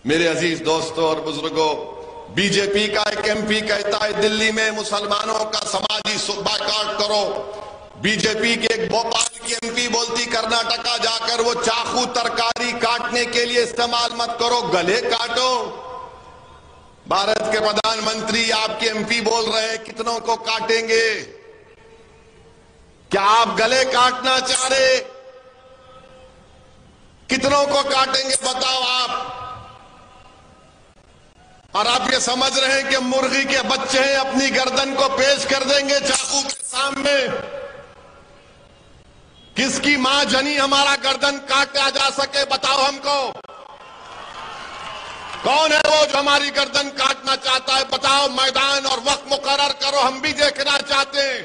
मेरे अजीज दोस्तों और बुजुर्गों, बीजेपी का एक एमपी कहता है दिल्ली में मुसलमानों का समाजी बायकॉट करो। बीजेपी के एक भोपाल की एमपी बोलती कर्नाटका जाकर वो चाकू तरकारी काटने के लिए इस्तेमाल मत करो, गले काटो। भारत के प्रधानमंत्री आपके एमपी बोल रहे हैं कितनों को काटेंगे? क्या आप गले काटना चाह रहे? कितनों को काटेंगे बताओ आप? और आप ये समझ रहे हैं कि मुर्गी के बच्चे हैं, अपनी गर्दन को पेश कर देंगे चाकू के सामने? किसकी मां जनी हमारा गर्दन काटा जा सके बताओ हमको? कौन है वो जो हमारी गर्दन काटना चाहता है? बताओ, मैदान और वक्त मुकर्रर करो, हम भी देखना चाहते हैं।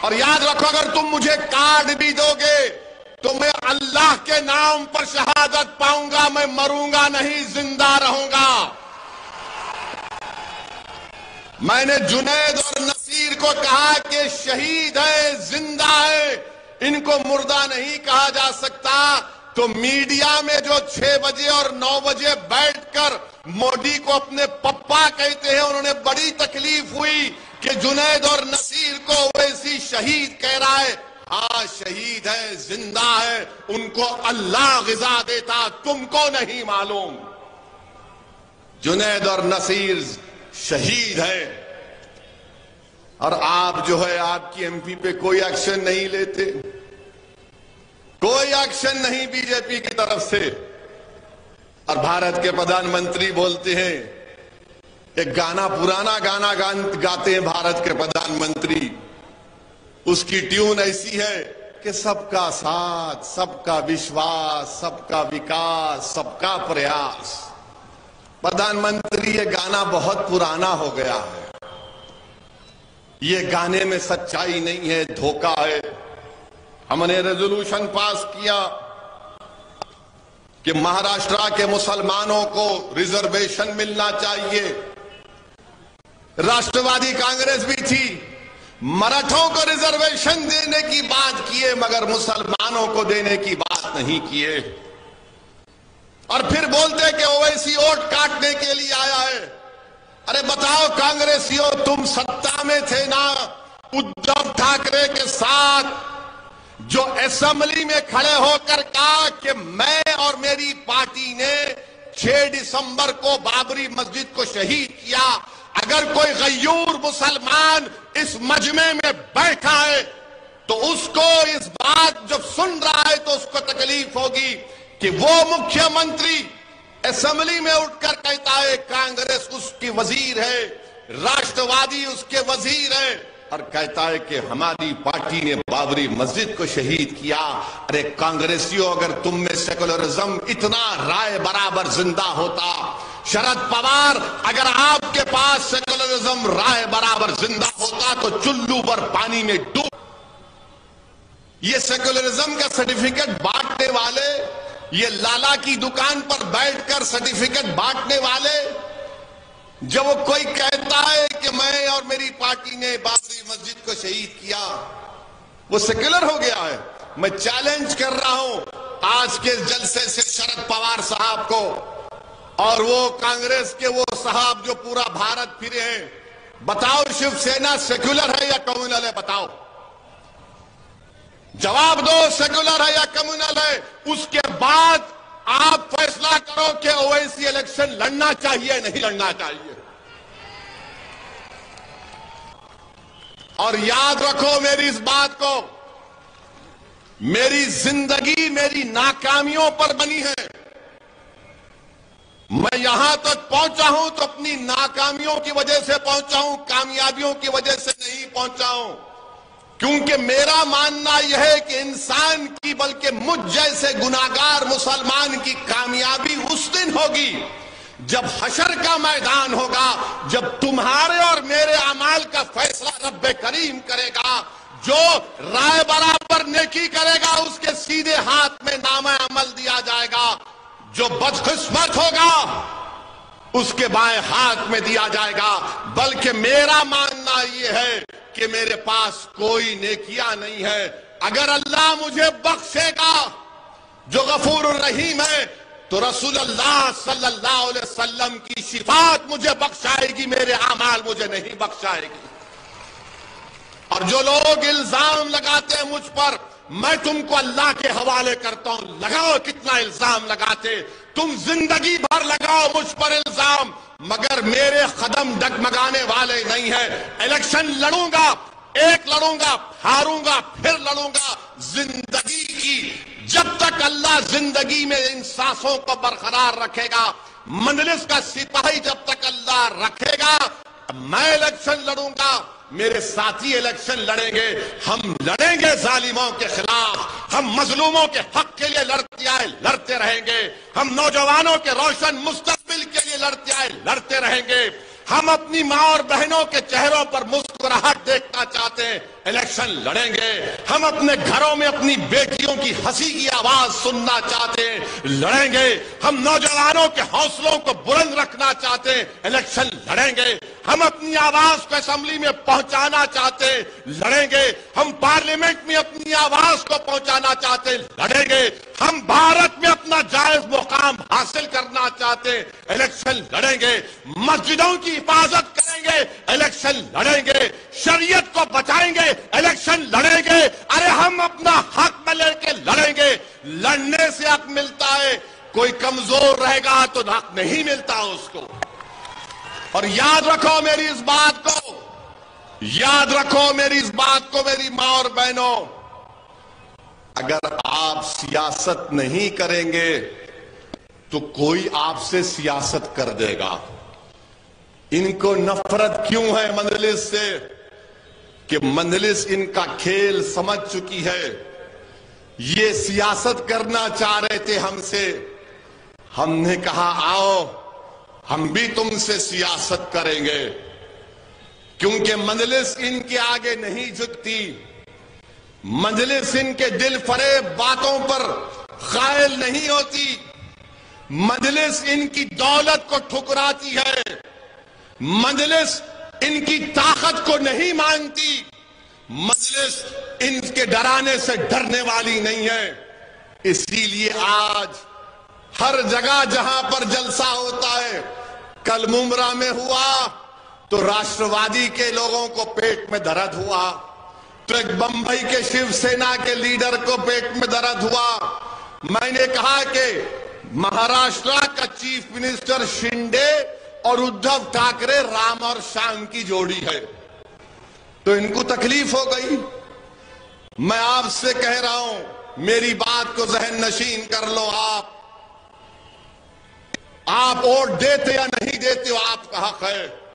और याद रखो, अगर तुम मुझे काट भी दोगे तो मैं अल्लाह के नाम पर शहादत पाऊंगा, मैं मरूंगा नहीं, जिंदा रहूंगा। मैंने जुनैद और नसीर को कहा कि शहीद है, जिंदा है, इनको मुर्दा नहीं कहा जा सकता। तो मीडिया में जो 6 बजे और 9 बजे बैठकर मोदी को अपने पप्पा कहते हैं, उन्होंने बड़ी तकलीफ हुई कि जुनैद और नसीर को वैसी शहीद कह रहा है। हाँ, शहीद है, जिंदा है, उनको अल्लाह गिज़ा देता, तुमको नहीं मालूम। जुनैद और नसीर शहीद है और आप जो है आपकी एमपी पे कोई एक्शन नहीं लेते, कोई एक्शन नहीं बीजेपी की तरफ से। और भारत के प्रधानमंत्री बोलते हैं, एक गाना, पुराना गाना गाते हैं भारत के प्रधानमंत्री। उसकी ट्यून ऐसी है कि सबका साथ, सबका विश्वास, सबका विकास, सबका प्रयास। प्रधानमंत्री, ये गाना बहुत पुराना हो गया है, ये गाने में सच्चाई नहीं है, धोखा है। हमने रेजोल्यूशन पास किया कि महाराष्ट्र के मुसलमानों को रिजर्वेशन मिलना चाहिए। राष्ट्रवादी कांग्रेस भी थी, मराठों को रिजर्वेशन देने की बात किए, मगर मुसलमानों को देने की बात नहीं किए। और फिर बोलते कि ओवैसी वोट काटने के लिए आया है। अरे बताओ कांग्रेसियों, तुम सत्ता में थे ना उद्धव ठाकरे के साथ, जो असेंबली में खड़े होकर कहा कि मैं और मेरी पार्टी ने 6 दिसंबर को बाबरी मस्जिद को शहीद किया। अगर कोई गयूर मुसलमान इस मजमे में बैठा है तो उसको इस बात जब सुन रहा है तो उसको तकलीफ होगी कि वो मुख्यमंत्री असेंबली में उठकर कहता है कांग्रेस उसकी वजीर है, राष्ट्रवादी उसके वजीर है, और कहता है कि हमारी पार्टी ने बाबरी मस्जिद को शहीद किया। अरे कांग्रेसियों, अगर तुम में सेकुलरिज्म इतना राय बराबर जिंदा होता, शरद पवार, अगर आपके पास सेकुलरिज्म राय बराबर जिंदा होता तो चुल्लू पर पानी में डूब। ये सेकुलरिज्म का सर्टिफिकेट बांटने वाले, ये लाला की दुकान पर बैठकर सर्टिफिकेट बांटने वाले, जब वो कोई कहता है कि मैं और मेरी पार्टी ने बाबरी मस्जिद को शहीद किया, वो सेक्युलर हो गया है। मैं चैलेंज कर रहा हूं आज के जलसे से शरद पवार साहब को और वो कांग्रेस के वो साहब जो पूरा भारत फिरे हैं, बताओ शिवसेना सेक्युलर है या कम्युनल है? बताओ, जवाब दो, सेक्युलर है या कम्युनल है? उसके बाद आप फैसला करो कि ओवैसी इलेक्शन लड़ना चाहिए नहीं लड़ना चाहिए। और याद रखो मेरी इस बात को, मेरी जिंदगी मेरी नाकामियों पर बनी है। मैं यहां तक पहुंचा हूं तो अपनी नाकामियों की वजह से पहुंचा हूं, कामयाबियों की वजह से नहीं पहुंचा हूं। क्योंकि मेरा मानना यह है कि इंसान की, बल्कि मुझ जैसे गुनाहगार मुसलमान की कामयाबी उस दिन होगी जब हशर का मैदान होगा, जब तुम्हारे और मेरे अमाल का फैसला रब्बे करीम करेगा। जो राय बराबर नेकी करेगा उसके सीधे हाथ में नामा अमल दिया जाएगा, जो बदकिस्मत होगा उसके बाएं हाथ में दिया जाएगा। बल्कि मेरा मानना यह है कि मेरे पास कोई नेकियां नहीं है। अगर अल्लाह मुझे बख्शेगा, जो गफूर रहीम है, तो रसूलुल्लाह सल्लल्लाहु अलैहि वसल्लम की शिफात मुझे बख्शाएगी, मेरे अमाल मुझे नहीं बख्शाएगी। और जो लोग इल्जाम लगाते हैं मुझ पर, मैं तुमको अल्लाह के हवाले करता हूं। लगाओ कितना इल्जाम लगाते, तुम जिंदगी भर लगाओ मुझ पर इल्जाम, मगर मेरे कदम डगमगाने वाले नहीं है। इलेक्शन लड़ूंगा, एक लड़ूंगा, हारूंगा, फिर लड़ूंगा। जिंदगी की जब तक अल्लाह जिंदगी में इन सांसों को बरकरार रखेगा, मजलिस का सिपाही जब तक अल्लाह रखेगा, मैं इलेक्शन लड़ूंगा, मेरे साथी इलेक्शन लड़ेंगे। हम लड़ेंगे जालिमों के खिलाफ, हम मजलूमों के हक के लिए लड़ते आए, लड़ते रहेंगे। हम नौजवानों के रोशन मुस्तकबिल के लिए लड़ते आए, लड़ते रहेंगे। हम अपनी मां और बहनों के चेहरों पर मुस्कुराहट देखना चाहते हैं, इलेक्शन लड़ेंगे। हम अपने घरों में अपनी बेटियों की हंसी की आवाज सुनना चाहते हैं, लड़ेंगे। हम नौजवानों के हौसलों को बुलंद रखना चाहते हैं, इलेक्शन लड़ेंगे। हम अपनी आवाज को असेंबली में पहुंचाना चाहते हैं, लड़ेंगे। हम पार्लियामेंट में अपनी आवाज को पहुंचाना चाहते हैं, लड़ेंगे। हम भारत में अपना जायज मुकाम हासिल करना चाहते हैं, इलेक्शन लड़ेंगे। मस्जिदों की हिफाजत करेंगे, इलेक्शन लड़ेंगे। शरीयत को बचाएंगे, इलेक्शन लड़ेंगे। अरे हम अपना हक में लेके लड़ेंगे। लड़ने से हक मिलता है, कोई कमजोर रहेगा तो हक नहीं मिलता उसको। और याद रखो मेरी इस बात को, याद रखो मेरी इस बात को, मेरी मां और बहनों, अगर आप सियासत नहीं करेंगे तो कोई आपसे सियासत कर देगा। इनको नफरत क्यों है मजलिस से? कि मजलिस इनका खेल समझ चुकी है। ये सियासत करना चाह रहे थे हमसे, हमने कहा आओ हम भी तुमसे सियासत करेंगे, क्योंकि मजलिस इनके आगे नहीं झुकती। मजलिस इनके दिल फरेब बातों पर कायल नहीं होती। मजलिस इनकी दौलत को ठुकराती है। मजलिस इनकी ताकत को नहीं मानती। मजलिस इनके डराने से डरने वाली नहीं है। इसीलिए आज हर जगह जहां पर जलसा होता है, कल मुमरा में हुआ तो राष्ट्रवादी के लोगों को पेट में दर्द हुआ, तो एक बंबई के शिवसेना के लीडर को पेट में दर्द हुआ। मैंने कहा कि महाराष्ट्र का चीफ मिनिस्टर शिंदे और उद्धव ठाकरे राम और श्याम की जोड़ी है, तो इनको तकलीफ हो गई। मैं आपसे कह रहा हूं, मेरी बात को जहन नशीन कर लो। आप वोट देते या नहीं देते हो आपका हक है,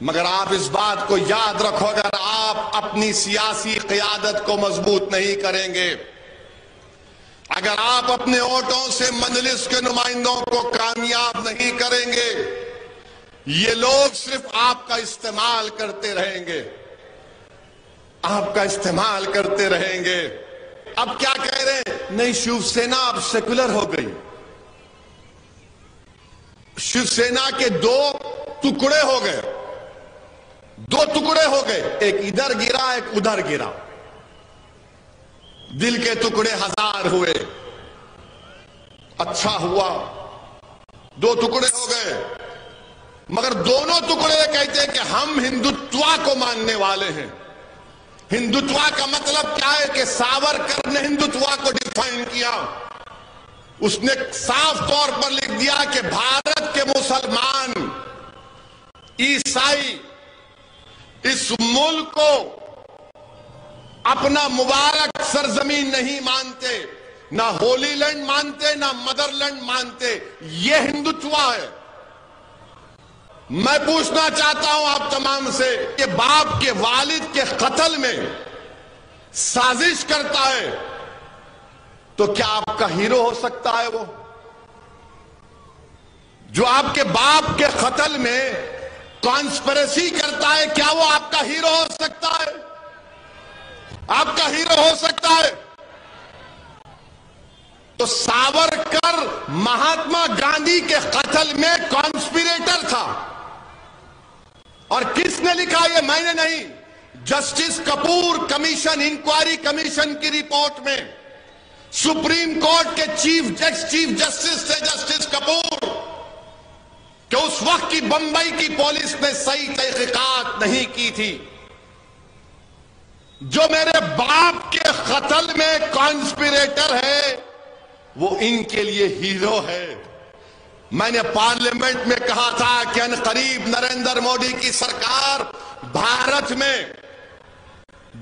मगर आप इस बात को याद रखो, अगर आप अपनी सियासी क़यादत को मजबूत नहीं करेंगे, अगर आप अपने वोटों से मजलिस के नुमाइंदों को कामयाब नहीं करेंगे, ये लोग सिर्फ आपका इस्तेमाल करते रहेंगे, आपका इस्तेमाल करते रहेंगे। अब क्या कह रहे हैं? नहीं, शिवसेना अब सेकुलर हो गई। शिवसेना के दो टुकड़े हो गए, दो टुकड़े हो गए, एक इधर गिरा एक उधर गिरा। दिल के टुकड़े हजार हुए, अच्छा हुआ, दो टुकड़े हो गए, मगर दोनों टुकड़े कहते हैं कि हम हिंदुत्व को मानने वाले हैं। हिंदुत्व का मतलब क्या है? कि सावरकर ने हिंदुत्व को डिफाइन किया। उसने साफ तौर पर लिख दिया कि भारत के मुसलमान, ईसाई इस मुल्क को अपना मुबारक सरजमीन नहीं मानते, ना होली लैंड मानते, ना मदरलैंड मानते। ये हिंदुत्व है। मैं पूछना चाहता हूं आप तमाम से कि बाप के वालिद के कत्ल में साजिश करता है तो क्या आपका हीरो हो सकता है? वो जो आपके बाप के कत्ल में कॉन्स्पिरेसी करता है, क्या वो आपका हीरो हो सकता है? आपका हीरो हो सकता है? तो सावरकर महात्मा गांधी के कत्ल में कॉन्स्पिरेटर था। और किसने लिखा? ये मैंने नहीं, justice Kapoor commission, inquiry commission की रिपोर्ट में सुप्रीम कोर्ट के चीफ जस्टिस थे जस्टिस कपूर, कि उस वक्त की बंबई की पुलिस ने सही तहकीकात नहीं की थी। जो मेरे बाप के कत्ल में कॉन्स्पिरेटर है वो इनके लिए हीरो है। मैंने पार्लियामेंट में कहा था कि अनकरीब नरेंद्र मोदी की सरकार भारत में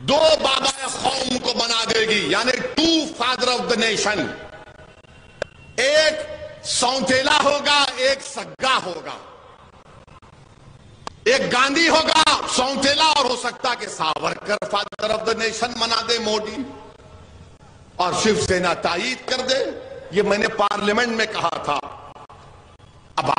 दो बाबा कौम को बना देगी, यानी two father of the nation. एक सौतेला होगा, एक सग्गा होगा। एक गांधी होगा सौतेला, और हो सकता कि Savarkar father of the nation बना दे मोदी, और शिवसेना तायीद कर दे। ये मैंने पार्लियामेंट में कहा था। अब